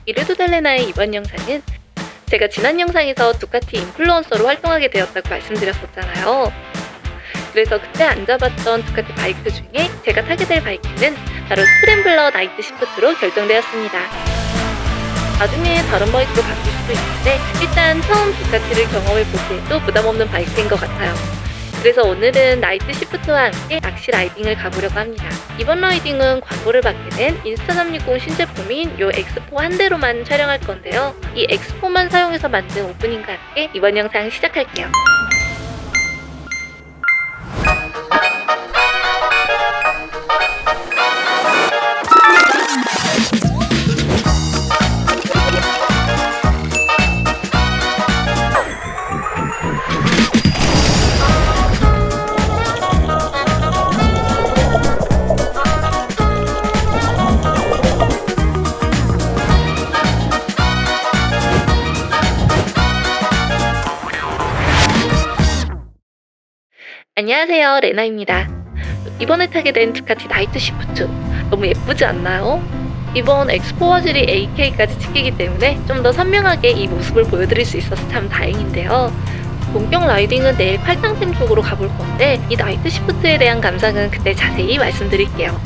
이래도 될래나의 이번 영상은 제가 지난 영상에서 두카티 인플루언서로 활동하게 되었다고 말씀드렸었잖아요. 그래서 그때 안 잡았던 두카티 바이크 중에 제가 타게 될 바이크는 바로 스크램블러 나이트 시프트로 결정되었습니다. 나중에 다른 바이크로 바뀔 수도 있는데 일단 처음 두카티를 경험해보기에도 부담없는 바이크인 것 같아요. 그래서 오늘은 나이트 시프트와 함께 낚시 라이딩을 가보려고 합니다. 이번 라이딩은 광고를 받게 된 인스타360 신제품인 요 엑스포 한 대로만 촬영할 건데요. 이 엑스포만 사용해서 만든 오프닝과 함께 이번 영상 시작할게요. 안녕하세요, 레나입니다. 이번에 타게 된 두카티 나이트 시프트 너무 예쁘지 않나요? 이번 엑스포 화질이 8K까지 찍히기 때문에 좀 더 선명하게 이 모습을 보여드릴 수 있어서 참 다행인데요. 본격 라이딩은 내일 팔당댐 쪽으로 가볼 건데 이 나이트 시프트에 대한 감상은 그때 자세히 말씀드릴게요.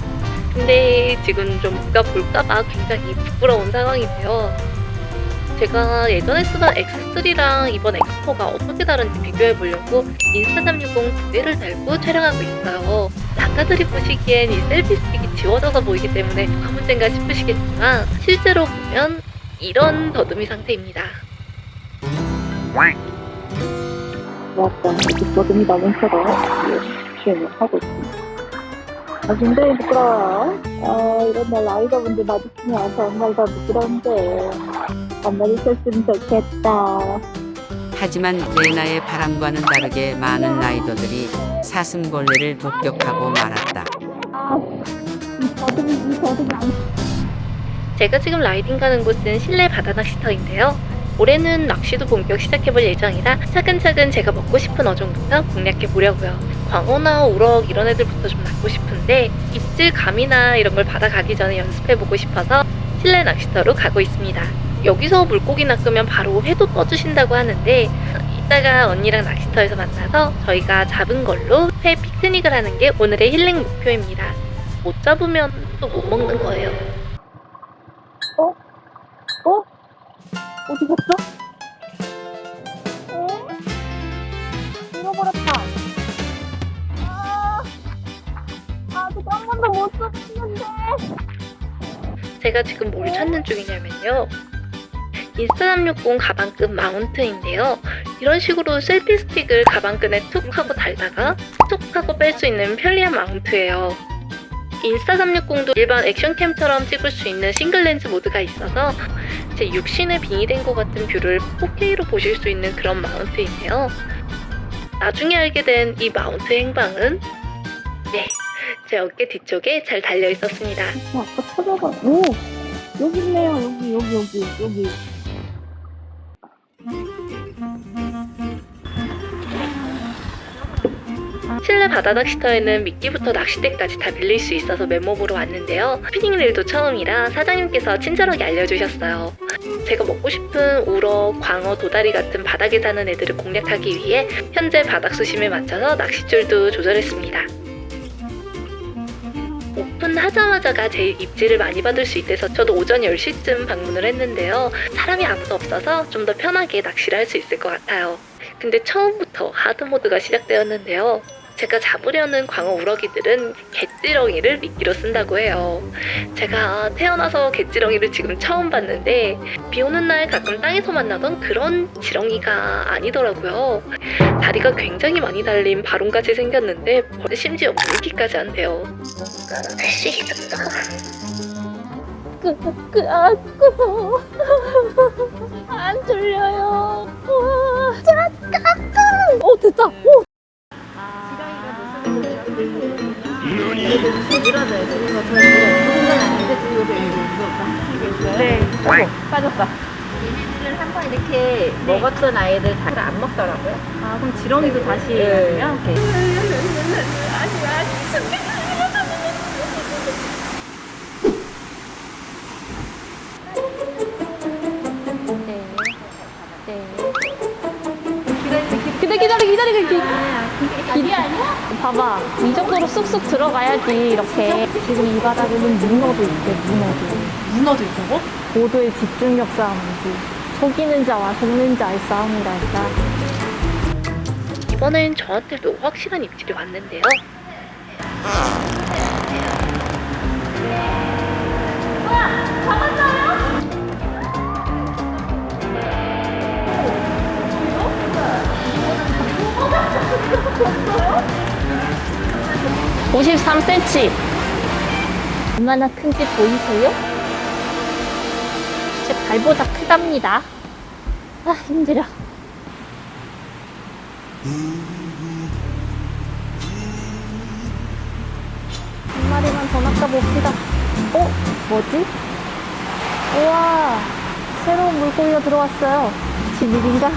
근데 지금 좀 누가 볼까봐 굉장히 부끄러운 상황이고요. 제가 예전에 쓰던 X3랑 이번 엑스포가 어떻게 다른지 비교해보려고 인스타360 두 개를 달고 촬영하고 있어요. 작가들이 보시기엔 이 셀피 스틱이 지워져서 보이기 때문에 뭐가 문제인가 싶으시겠지만 실제로 보면 이런 더듬이 상태입니다. 약간 뒷거름이 나면서도 주행을 하고 있습니다. 굉장히 부끄러워요. 이런 날 라이더분들 마주치면 정말 더 부끄러운데 만나주셨으면 좋겠다. 하지만 레나의 바람과는 다르게 많은 라이더들이 사슴벌레를 목격하고 말았다. 이 더듬이 제가 지금 라이딩 가는 곳은 실내 바다 낚시터인데요. 올해는 낚시도 본격 시작해볼 예정이라 차근차근 제가 먹고 싶은 어종부터 공략해보려고요. 광어나 우럭 이런 애들부터 좀 낚고 싶은데 입질 감이나 이런 걸 받아가기 전에 연습해보고 싶어서 실내 낚시터로 가고 있습니다. 여기서 물고기 낚으면 바로 회도 떠주신다고 하는데 이따가 언니랑 낚시터에서 만나서 저희가 잡은 걸로 회 피크닉을 하는 게 오늘의 힐링 목표입니다. 못 잡으면 또 못 먹는 거예요. 어디 갔어? 잃어버렸다. 아직 한 번도 못 잡았는데. 제가 지금 뭘 찾는 중이냐면요. 인스타360 가방끈 마운트인데요. 이런 식으로 셀피 스틱을 가방끈에 툭 하고 달다가 툭 하고 뺄 수 있는 편리한 마운트예요. 인스타360도 일반 액션캠처럼 찍을 수 있는 싱글 렌즈 모드가 있어서 제 육신에 빙의된 것 같은 뷰를 4K로 보실 수 있는 그런 마운트인데요. 나중에 알게 된 이 마운트 행방은 제 어깨 뒤쪽에 잘 달려 있었습니다. 아까 찾아봐. 오! 여기 있네요. 여기. 실내 바다 낚시터에는 미끼부터 낚싯대까지 다 빌릴 수 있어서 맨몸으로 왔는데요. 피닝릴도 처음이라 사장님께서 친절하게 알려주셨어요. 제가 먹고 싶은 우럭, 광어, 도다리 같은 바닥에 사는 애들을 공략하기 위해 현재 바닥 수심에 맞춰서 낚싯줄도 조절했습니다. 오픈하자마자가 제일 입질을 많이 받을 수 있대서 저도 오전 10시쯤 방문을 했는데요. 사람이 아무도 없어서 좀 더 편하게 낚시를 할 수 있을 것 같아요. 근데 처음부터 하드모드가 시작되었는데요. 제가 잡으려는 광어 우럭이들은 갯지렁이를 미끼로 쓴다고 해요. 제가 태어나서 갯지렁이를 지금 처음 봤는데 비 오는 날 가끔 땅에서 만나던 그런 지렁이가 아니더라고요. 다리가 굉장히 많이 달린 바론같이 생겼는데 심지어 물기까지 한대요. 할수 있었어. 안 들려요. 잠깐. 됐다. 밀어줘야 돼. 그래서 네. 빠졌다. 얘네들을 한번 이렇게 먹었던 아이들 잘 안 먹더라고요. 아, 그럼 지렁이도 다시 네. 하면? 기다리고 봐봐, 이 정도로 쑥쑥 들어가야지. 이렇게 지금 이 바닥에는 문어도 있대. 문어도 있다고? 모두의 집중력 싸움이지. 속이는 자와 속는 자의 싸움이랄까. 이번엔 저한테도 확실한 입질이 왔는데요. 어? 53cm. 얼마나 큰지 보이세요? 제 발보다 크답니다. 아, 힘들어. 한 마리만 더 낚아봅시다. 뭐지? 우와, 새로운 물고기가 들어왔어요. 지밀인가?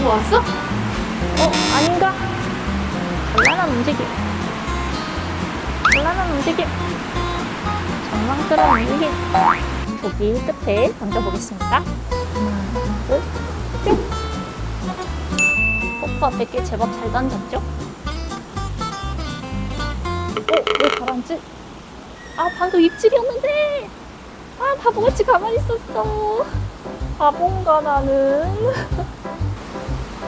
뭐 왔어? 아닌가? 찬란한 움직임. 정망스러운 움직임. 저기 끝에 던져보겠습니다. 하나, 둘, 뿅! 포크 앞에 꽤 제법 잘 던졌죠? 왜 가라앉지? 아, 방금 입질이었는데! 아, 바보같이 가만히 있었어. 바본가, 나는.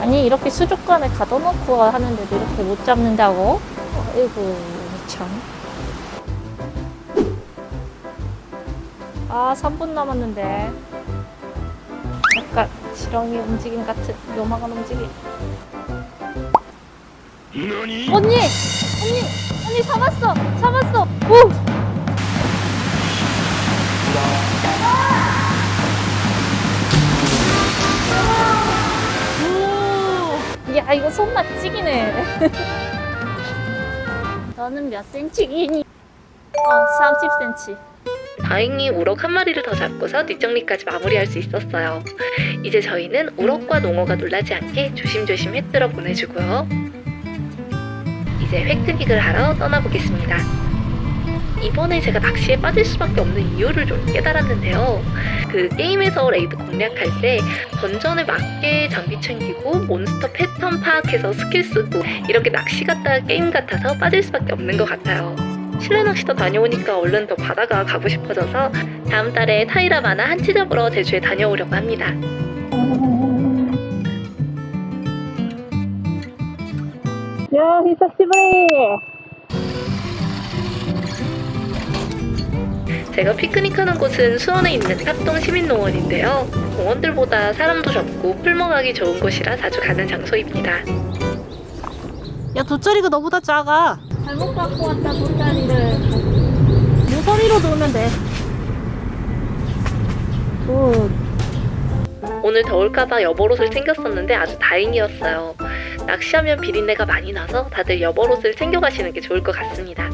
아니, 이렇게 수족관에 가둬놓고 하는데도 이렇게 못 잡는다고? 아이고, 참. 아, 3분 남았는데. 약간 지렁이 움직임 같은 요망한 움직임. 언니 잡았어. 오! 야, 이거 손맛 찍이네. 너는 몇 센치기니? 30cm. 다행히 우럭 한 마리를 더 잡고서 뒷정리까지 마무리할 수 있었어요. 이제 저희는 우럭과 농어가 놀라지 않게 조심조심 회 뜨러 보내주고요. 이제 회크닉을 하러 떠나보겠습니다. 이번에 제가 낚시에 빠질 수밖에 없는 이유를 좀 깨달았는데요. 그 게임에서 레이드 공략할 때 던전에 맞게 장비 챙기고 몬스터 패턴 파악해서 스킬 쓰고 이렇게 낚시 같다 게임 같아서 빠질 수밖에 없는 것 같아요. 실내 낚시터 다녀오니까 얼른 더 바다가 가고 싶어져서 다음 달에 타이라바나 한치 잡으러 제주에 다녀오려고 합니다. 야, 히사시부리! 제가 피크닉하는 곳은 수원에 있는 합동 시민농원인데요. 공원들보다 사람도 적고 풀먹하기 좋은 곳이라 자주 가는 장소입니다. 야, 돗자리가 너보다 작아. 잘못 갖고 왔다, 돗자리를. 모서리로 놓으면 돼. 오늘 더울까봐 여벌옷을 챙겼었는데 아주 다행이었어요. 낚시하면 비린내가 많이 나서 다들 여벌옷을 챙겨가시는 게 좋을 것 같습니다.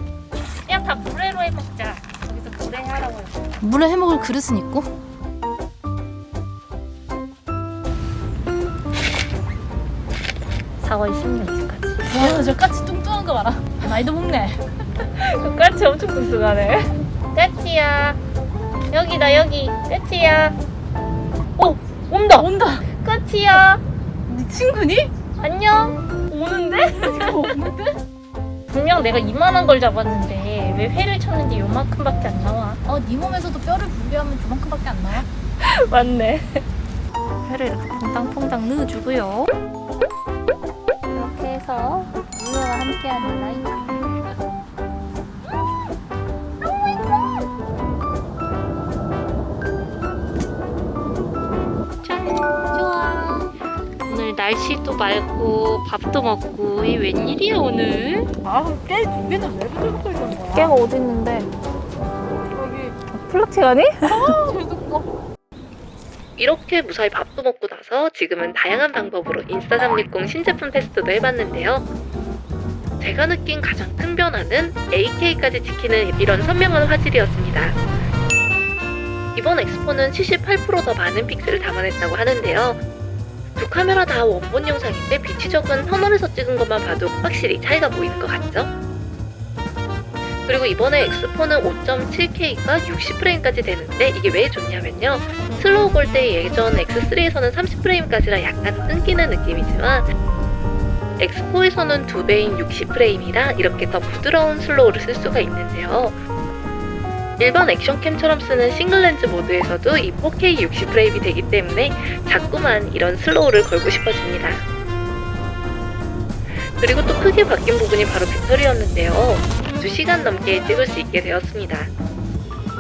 그냥 다 물회로 해먹자. 여기서 물회 하라고 해. 물에 해먹을 그릇은 있고. 4월 16일까지. 와, 저 까치 뚱뚱한 거 봐라. 많이도 먹네. 그 까치 엄청 뚱뚱하네. 까치야. 여기다, 여기. 까치야. 온다. 까치야. 네 친구니? 안녕. 오는데? 오는데? 분명 내가 이만한 걸 잡았는데 왜 회를 쳤는지 요만큼밖에 안 나와. 네 몸에서도 뼈를 분리하면 저만큼밖에 안 나와. 맞네. 회를 이렇게 퐁당퐁당 넣어주고요. 이렇게 해서 물회와 함께하는 라이프. 짠, 좋아. 오늘 날씨도 맑고 밥도 먹고 이 웬일이야 오늘? 깨 두 개는 왜 붙여놓고 있는 거야? 깨가 어디 있는데? 여기. 플라팅 하니? 이렇게 무사히 밥도 먹고 나서 지금은 다양한 방법으로 인스타360 신제품 테스트도 해봤는데요. 제가 느낀 가장 큰 변화는 AK까지 지키는 이런 선명한 화질이었습니다. 이번 엑스포는 78% 더 많은 픽셀을 담아냈다고 하는데요. 두 카메라 다 원본 영상인데 비치 적은 터널에서 찍은 것만 봐도 확실히 차이가 보이는 것 같죠? 그리고 이번에 X4는 5.7K가 60프레임까지 되는데 이게 왜 좋냐면요. 슬로우 걸 때 예전 X3에서는 30프레임까지라 약간 끊기는 느낌이지만 X4에서는 2배인 60프레임이라 이렇게 더 부드러운 슬로우를 쓸 수가 있는데요. 일반 액션캠처럼 쓰는 싱글렌즈 모드에서도 이 4K 60프레임이 되기 때문에 자꾸만 이런 슬로우를 걸고 싶어집니다. 그리고 또 크게 바뀐 부분이 바로 배터리였는데요. 2시간 넘게 찍을 수 있게 되었습니다.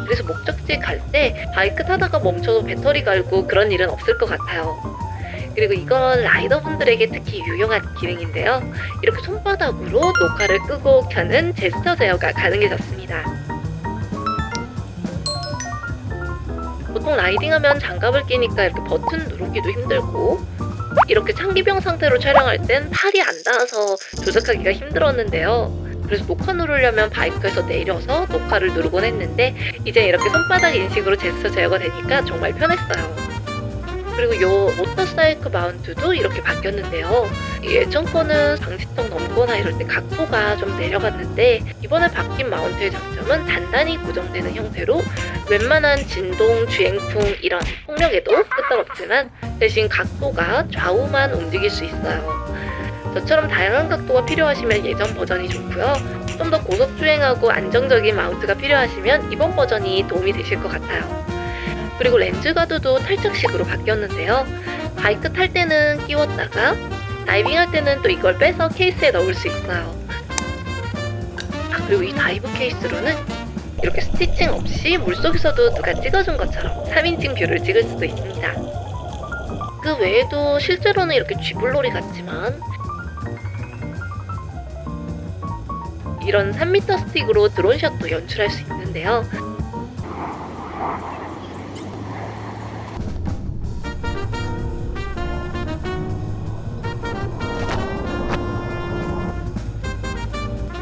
그래서 목적지 갈 때 바이크 타다가 멈춰도 배터리 갈고 그런 일은 없을 것 같아요. 그리고 이건 라이더분들에게 특히 유용한 기능인데요. 이렇게 손바닥으로 녹화를 끄고 켜는 제스처 제어가 가능해졌습니다. 보통 라이딩하면 장갑을 끼니까 이렇게 버튼 누르기도 힘들고 이렇게 창기병 상태로 촬영할 땐 팔이 안 닿아서 조작하기가 힘들었는데요. 그래서 녹화 누르려면 바이크에서 내려서 녹화를 누르곤 했는데 이제 이렇게 손바닥 인식으로 제스처 제어가 되니까 정말 편했어요. 그리고 요 모터사이클 마운트도 이렇게 바뀌었는데요. 예전 거는 방지턱 넘거나 이럴 때 각도가 좀 내려갔는데 이번에 바뀐 마운트의 장점은 단단히 고정되는 형태로 웬만한 진동, 주행풍 이런 폭력에도 끄떡없지만 대신 각도가 좌우만 움직일 수 있어요. 저처럼 다양한 각도가 필요하시면 예전 버전이 좋고요. 좀 더 고속주행하고 안정적인 마운트가 필요하시면 이번 버전이 도움이 되실 것 같아요. 그리고 렌즈 가드도 탈착식으로 바뀌었는데요. 바이크 탈 때는 끼웠다가 다이빙할 때는 또 이걸 빼서 케이스에 넣을 수 있어요. 그리고 이 다이브 케이스로는 이렇게 스티칭 없이 물속에서도 누가 찍어준 것처럼 3인칭 뷰를 찍을 수도 있습니다. 그 외에도 실제로는 이렇게 쥐불놀이 같지만 이런 3m 스틱으로 드론샷도 연출할 수 있는데요.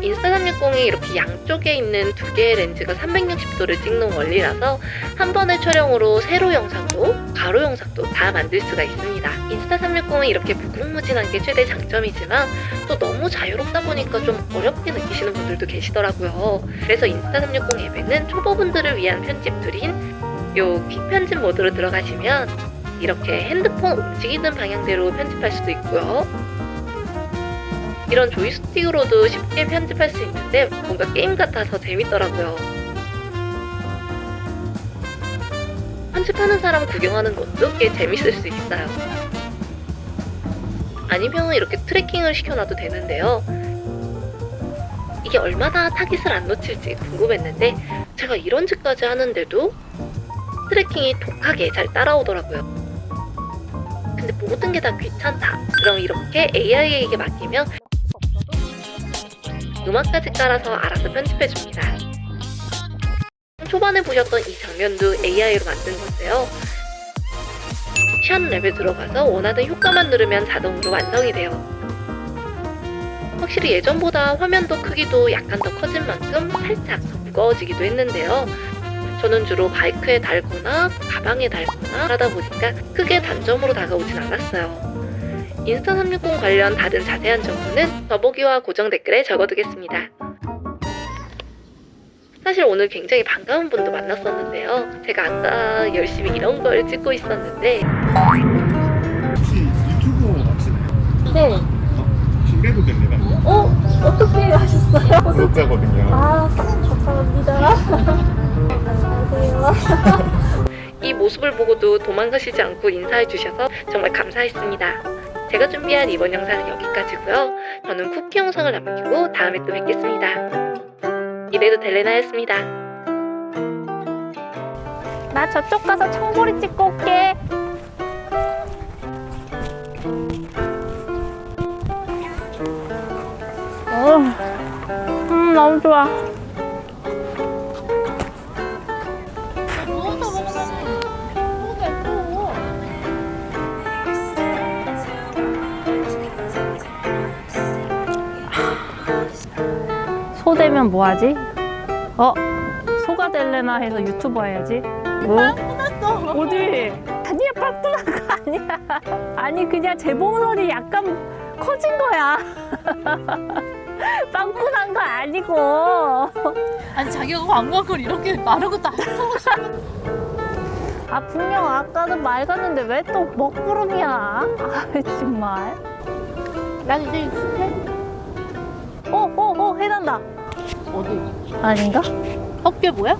인스타360이 이렇게 양쪽에 있는 두 개의 렌즈가 360도를 찍는 원리라서 한 번의 촬영으로 세로 영상도 가로 영상도 다 만들 수가 있습니다. 인스타360은 이렇게 무궁무진한 게 최대 장점이지만 또 너무 자유롭다 보니까 좀 어렵게 느끼시는 분들도 계시더라고요. 그래서 인스타360 앱에는 초보분들을 위한 편집 툴인 요 퀵 편집 모드로 들어가시면 이렇게 핸드폰 움직이는 방향대로 편집할 수도 있고요. 이런 조이스틱으로도 쉽게 편집할 수 있는데 뭔가 게임 같아서 재밌더라고요. 편집하는 사람 구경하는 것도 꽤 재밌을 수 있어요. 아니면 이렇게 트래킹을 시켜놔도 되는데요. 이게 얼마나 타깃을 안 놓칠지 궁금했는데 제가 이런 짓까지 하는데도 트래킹이 독하게 잘 따라오더라고요. 근데 모든 게 다 귀찮다. 그럼 이렇게 AI에게 맡기면 음악까지 깔아서 알아서 편집해줍니다. 초반에 보셨던 이 장면도 AI로 만든 건데요. 샷 랩에 들어가서 원하는 효과만 누르면 자동으로 완성이 돼요. 확실히 예전보다 화면도 크기도 약간 더 커진 만큼 살짝 더 무거워지기도 했는데요. 저는 주로 바이크에 달거나 가방에 달거나 하다 보니까 크게 단점으로 다가오진 않았어요. 인스타360 관련 다른 자세한 정보는 더보기와 고정 댓글에 적어두겠습니다. 사실 오늘 굉장히 반가운 분도 만났었는데요. 제가 아까 열심히 이런 걸 찍고 있었는데 혹시 유튜브 하시나요? 네. 신뢰도 됩니다. 어떻게 하셨어요? 구독자거든요. 아, 감사합니다. 안녕하세요. 이 모습을 보고도 도망가시지 않고 인사해 주셔서 정말 감사했습니다. 제가 준비한 이번 영상은 여기까지고요. 저는 쿠키 영상을 남기고 다음에 또 뵙겠습니다. 이래도 델레나였습니다. 나 저쪽 가서 청보리 찍고 올게. 너무 좋아. 누워서 먹으면 너무 예뻐. 소 되면 뭐하지? 소가 될래나 해서 유튜버 해야지. 뭐? 끝났어. 어디? 아니야, 빵꾸난 거 아니야. 아니, 그냥 재봉설이 약간 커진 거야. 빵꾸난 거 아니야. 아니고. 아니 자기가 광고한 걸 이렇게 마르고 나서 아 분명 아까는 맑았는데 왜 또 먹구름이야? 아 정말. 난 이제 익숙해. 해난다. 어디? 아닌가? 헛개 뭐야?